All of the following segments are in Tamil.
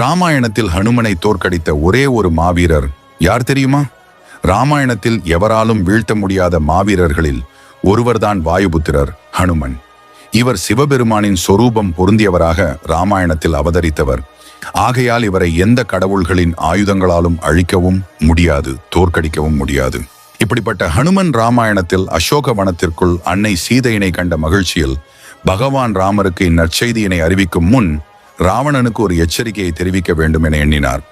ராமாயணத்தில் ஹனுமனை தோற்கடித்த ஒரே ஒரு மாவீரர் யார் தெரியுமா? ராமாயணத்தில் எவராலும் வீழ்த்த முடியாத மாவீரர்களில் ஒருவர்தான் வாயுபுத்திரர் ஹனுமன். இவர் சிவபெருமானின் சொரூபம் பொருந்தியவராக ராமாயணத்தில் அவதரித்தவர். ஆகையால் இவரை எந்த கடவுள்களின் ஆயுதங்களாலும் அழிக்கவும் முடியாது, தோற்கடிக்கவும் முடியாது. இப்படிப்பட்ட ஹனுமன் ராமாயணத்தில் அசோக வனத்திற்குள் அன்னை சீதையினை கண்ட மகிழ்ச்சியில் பகவான் ராமருக்கு இந்நற்செய்தியினை அறிவிக்கும் முன் ராவணனுக்கு ஒரு எச்சரிக்கையை தெரிவிக்க வேண்டும் என எண்ணினார்.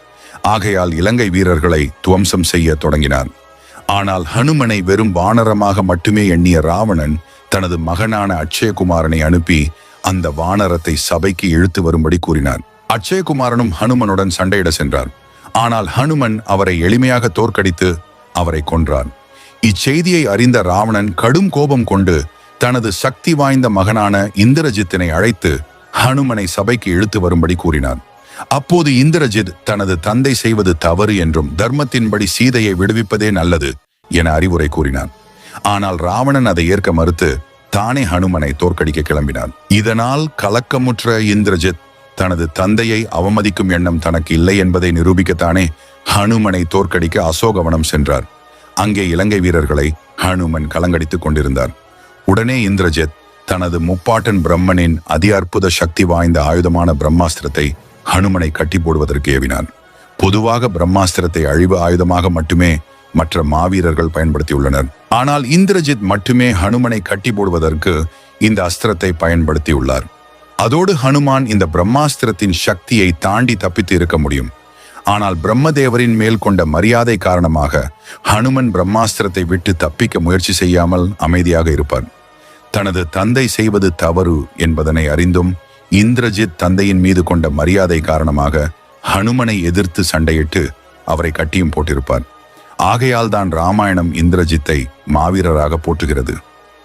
ஆகையால் இலங்கை வீரர்களை துவம்சம் செய்ய தொடங்கினார். ஆனால் ஹனுமனை வெறும் வானரமாக மட்டுமே எண்ணிய ராவணன் தனது மகனான அட்சயகுமாரனை அனுப்பி அந்த வானரத்தை சபைக்கு இழுத்து வரும்படி கூறினார். அட்சயகுமாரனும் ஹனுமனுடன் சண்டையிட சென்றார். ஆனால் ஹனுமன் அவரை எளிமையாக தோற்கடித்து அவரை கொன்றார். இச்செய்தியை அறிந்த ராவணன் கடும் கோபம் கொண்டு தனது சக்தி வாய்ந்த மகனான இந்திரஜித்தினை அழைத்து ஹனுமனை சபைக்கு இழுத்து வரும்படி கூறினார். அப்போது இந்திரஜித் தனது தந்தை செய்வது தவறு என்றும் தர்மத்தின்படி சீதையை விடுவிப்பதே நல்லது என அறிவுரை கூறினார். ஆனால் ராவணன் அதை ஏற்க மறுத்து தானே ஹனுமனை தோற்கடிக்க கிளம்பினார். இதனால் கலக்கமுற்ற இந்திரஜித் தனது தந்தையை அவமதிக்கும் எண்ணம் தனக்கு இல்லை என்பதை நிரூபிக்கத்தானே ஹனுமனை தோற்கடிக்க அசோகவனம் சென்றார். அங்கே இலங்கை வீரர்களை ஹனுமன் கலங்கடித்துக் கொண்டிருந்தார். உடனே இந்திரஜித் தனது முப்பாட்டன் பிரம்மனின் அதி அற்புத சக்தி வாய்ந்த ஆயுதமான பிரம்மாஸ்திரத்தை ஹனுமனை கட்டி போடுவதற்கு ஏவினார். பொதுவாக பிரம்மாஸ்திரத்தை அழிவு ஆயுதமாக மட்டுமே மற்ற மாவீரர்கள் பயன்படுத்தியுள்ளனர். ஆனால் இந்திரஜித் மட்டுமே ஹனுமனை கட்டி போடுவதற்கு இந்த அஸ்திரத்தை பயன்படுத்தியுள்ளார். அதோடு ஹனுமான் இந்த பிரம்மாஸ்திரத்தின் சக்தியை தாண்டி தப்பித்து இருக்க முடியும். ஆனால் பிரம்மதேவரின் மேல் கொண்ட மரியாதை காரணமாக ஹனுமன் பிரம்மாஸ்திரத்தை விட்டு தப்பிக்க முயற்சி செய்யாமல் அமைதியாக இருப்பார். தனது தந்தை செய்வது தவறு என்பதனை அறிந்தும் இந்திரஜித் தந்தையின் மீது கொண்ட மரியாதை காரணமாக ஹனுமனை எதிர்த்து சண்டையிட்டு அவரை கட்டியும் போட்டிருப்பார். ஆகையால் தான் ராமாயணம் இந்திரஜித்தை மாவீரராக போற்றுகிறது.